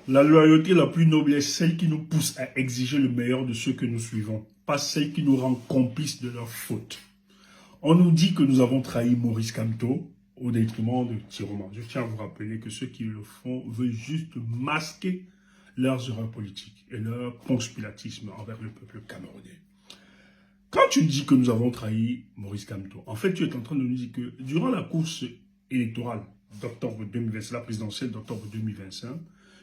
La loyauté la plus noble est celle qui nous pousse à exiger le meilleur de ceux que nous suivons, pas celle qui nous rend complices de leurs fautes. On nous dit que nous avons trahi Maurice Kamto au détriment de Tiroma. Je tiens à vous rappeler que ceux qui le font veulent juste masquer leurs erreurs politiques et leur conspiratisme envers le peuple camerounais. Quand tu dis que nous avons trahi Maurice Kamto, en fait, tu es en train de nous dire que durant la course électorale d'octobre 2025, la présidentielle d'octobre 2025,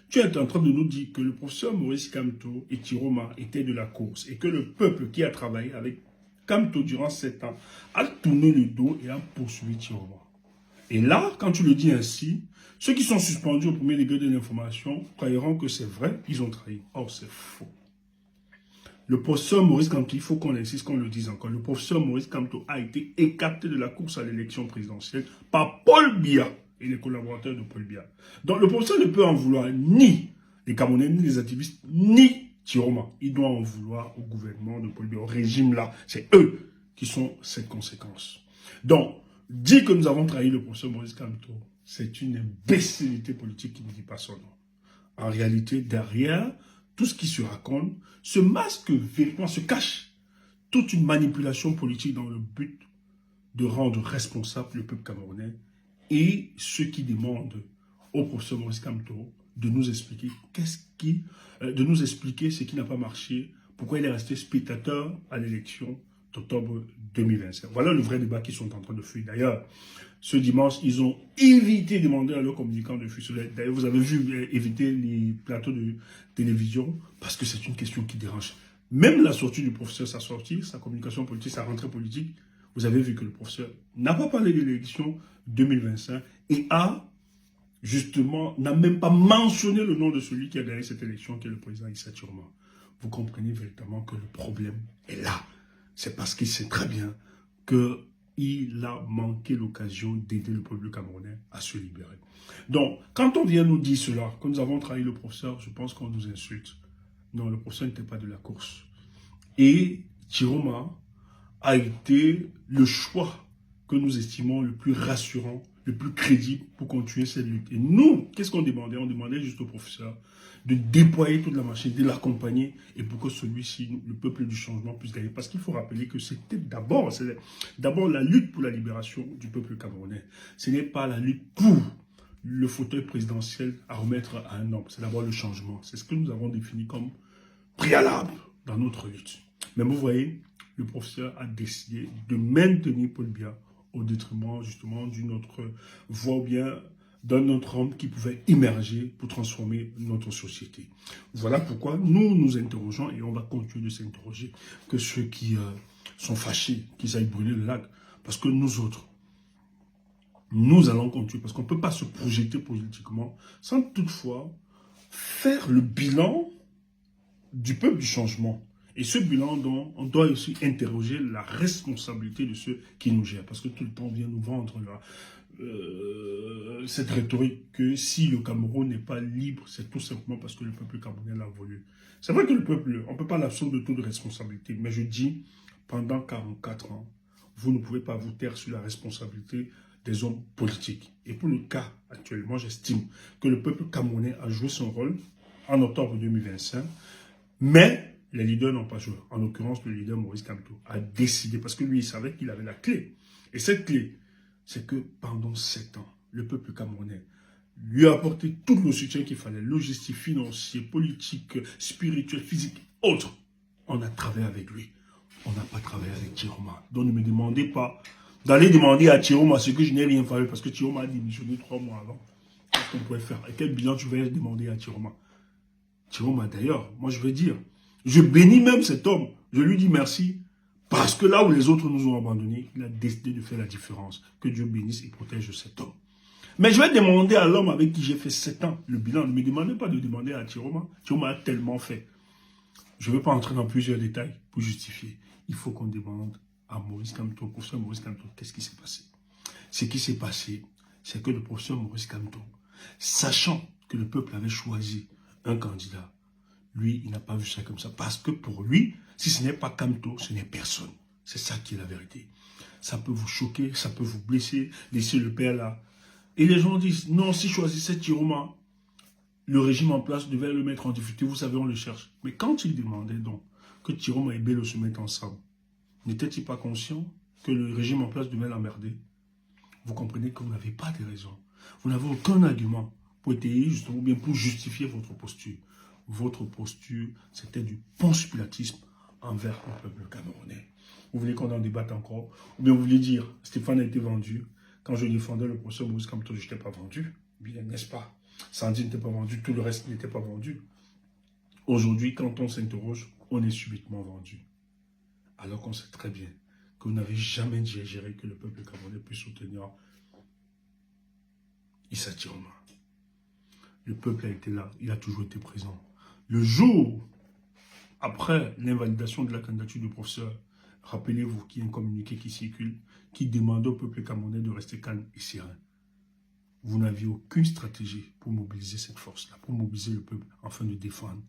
tu es en train de nous dire que le professeur Maurice Kamto et Tiroma étaient de la course et que le peuple qui a travaillé avec Kamto durant 7 ans a tourné le dos et a poursuivi Tiroma. Et là, quand tu le dis ainsi, ceux qui sont suspendus au premier degré de l'information croiront que c'est vrai, ils ont trahi. Or, c'est faux. Le professeur Maurice Kamto, il faut qu'on insiste, qu'on le dise encore, le professeur Maurice Kamto a été écarté de la course à l'élection présidentielle par Paul Biya et les collaborateurs de Paul Biya. Donc le professeur ne peut en vouloir ni les Camerounais, ni les activistes, ni Tiroma. Il doit en vouloir au gouvernement de Paul Biya, au régime là. C'est eux qui sont cette conséquence. Donc, dire que nous avons trahi le professeur Maurice Kamto, c'est une imbécilité politique qui ne dit pas son nom. En réalité, derrière tout ce qui se raconte, se masque véritablement, se cache toute une manipulation politique dans le but de rendre responsable le peuple camerounais et ceux qui demandent au professeur Maurice Kamto de nous expliquer de nous expliquer ce qui n'a pas marché, pourquoi il est resté spectateur à l'élection d'octobre 2025. Voilà le vrai débat qu'ils sont en train de fuir. D'ailleurs, ce dimanche, ils ont évité de demander à leurs communicants de fuir. D'ailleurs, vous avez vu éviter les plateaux de télévision parce que c'est une question qui dérange. Même la sortie du professeur, sa sortie, sa communication politique, sa rentrée politique, vous avez vu que le professeur n'a pas parlé de l'élection 2025 et n'a même pas mentionné le nom de celui qui a gagné cette élection, qui est le président Issa Tiroma. Vous comprenez véritablement que le problème est là. C'est parce qu'il sait très bien qu'il a manqué l'occasion d'aider le peuple camerounais à se libérer. Donc, quand on vient nous dire cela, que nous avons trahi le professeur, je pense qu'on nous insulte. Non, le professeur n'était pas de la course. Et Tiroma a été le choix que nous estimons le plus rassurant, le plus crédible pour continuer cette lutte. Et nous, qu'est-ce qu'on demandait? On demandait juste au professeur de déployer toute la machine, de l'accompagner et pour que celui-ci, le peuple du changement, puisse gagner. Parce qu'il faut rappeler que c'était d'abord la lutte pour la libération du peuple camerounais. Ce n'est pas la lutte pour le fauteuil présidentiel à remettre à un homme. C'est d'abord le changement. C'est ce que nous avons défini comme préalable dans notre lutte. Mais vous voyez, le professeur a décidé de maintenir Paul Biya au détriment justement d'une autre voie ou bien d'un autre homme qui pouvait émerger pour transformer notre société. Voilà pourquoi nous nous interrogeons et on va continuer de s'interroger que ceux qui sont fâchés, qu'ils aillent brûler le lac. Parce que nous autres, nous allons continuer. Parce qu'on ne peut pas se projeter politiquement sans toutefois faire le bilan du peuple du changement. Et ce bilan, dont on doit aussi interroger la responsabilité de ceux qui nous gèrent. Parce que tout le temps, on vient nous vendre cette rhétorique que si le Cameroun n'est pas libre, c'est tout simplement parce que le peuple camerounais l'a voulu. C'est vrai que le peuple, on ne peut pas l'absolu de toute responsabilité. Mais je dis, pendant 44 ans, vous ne pouvez pas vous taire sur la responsabilité des hommes politiques. Et pour le cas actuellement, j'estime que le peuple camerounais a joué son rôle en octobre 2025. Mais les leaders n'ont pas joué. En l'occurrence, le leader Maurice Kamto a décidé, parce que lui, il savait qu'il avait la clé. Et cette clé, c'est que pendant 7 ans, le peuple camerounais lui a apporté tout le soutien qu'il fallait, logistique, financier, politique, spirituel, physique, autre. On a travaillé avec lui. On n'a pas travaillé avec Tiroma. Donc ne me demandez pas d'aller demander à Tiroma ce que je n'ai rien fait, parce que Tiroma a démissionné 3 mois avant. Qu'est-ce qu'on pouvait faire? Et quel bilan tu vas demander à Tiroma? Tiroma, d'ailleurs, moi je veux dire, je bénis même cet homme. Je lui dis merci. Parce que là où les autres nous ont abandonnés, il a décidé de faire la différence. Que Dieu bénisse et protège cet homme. Mais je vais demander à l'homme avec qui j'ai fait 7 ans le bilan. Ne me demandez pas de demander à Tiroma. Tiroma a tellement fait. Je ne veux pas entrer dans plusieurs détails pour justifier. Il faut qu'on demande à Maurice Kamto, au professeur Maurice Kamto, qu'est-ce qui s'est passé. Ce qui s'est passé, c'est que le professeur Maurice Kamto, sachant que le peuple avait choisi un candidat, lui, il n'a pas vu ça comme ça. Parce que pour lui, si ce n'est pas Kamto, ce n'est personne. C'est ça qui est la vérité. Ça peut vous choquer, ça peut vous blesser, laisser le père là. Et les gens disent, non, si choisissait Tiroma, le régime en place devait le mettre en difficulté. Vous savez, on le cherche. Mais quand il demandait donc que Tiroma et Bello se mettent ensemble, n'était-il pas conscient que le régime en place devait l'emmerder? Vous comprenez que vous n'avez pas de raison. Vous n'avez aucun argument pour étayer justement, ou bien pour justifier votre posture. Votre posture, c'était du conspiratisme envers le peuple camerounais. Vous voulez qu'on en débatte encore? Ou bien vous voulez dire, Stéphane a été vendu. Quand je défendais le professeur Maurice Kamto, je n'étais pas vendu. Bien, n'est-ce pas? Sandy n'était pas vendu, tout le reste n'était pas vendu. Aujourd'hui, quand on s'interroge, on est subitement vendu. Alors qu'on sait très bien que vous n'avez jamais digéré que le peuple camerounais puisse soutenir Issa Tiroma. Le peuple a été là, il a toujours été présent. Le jour, après l'invalidation de la candidature du professeur, rappelez-vous qu'il y a un communiqué qui circule, qui demande au peuple camerounais de rester calme et serein. Vous n'aviez aucune stratégie pour mobiliser cette force-là, pour mobiliser le peuple afin de défendre.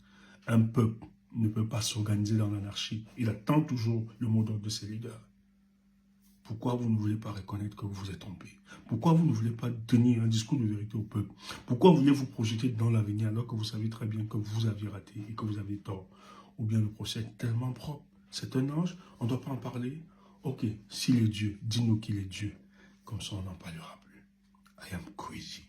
Un peuple ne peut pas s'organiser dans l'anarchie. Il attend toujours le mot d'ordre de ses leaders. Pourquoi vous ne voulez pas reconnaître que vous vous êtes trompé? Pourquoi vous ne voulez pas tenir un discours de vérité au peuple? Pourquoi voulez vous projeter dans l'avenir alors que vous savez très bien que vous aviez raté et que vous avez tort? Ou bien le procès est tellement propre. C'est un ange, on ne doit pas en parler. Ok, s'il est Dieu, dis-nous qu'il est Dieu. Comme ça, on n'en parlera plus. I am crazy.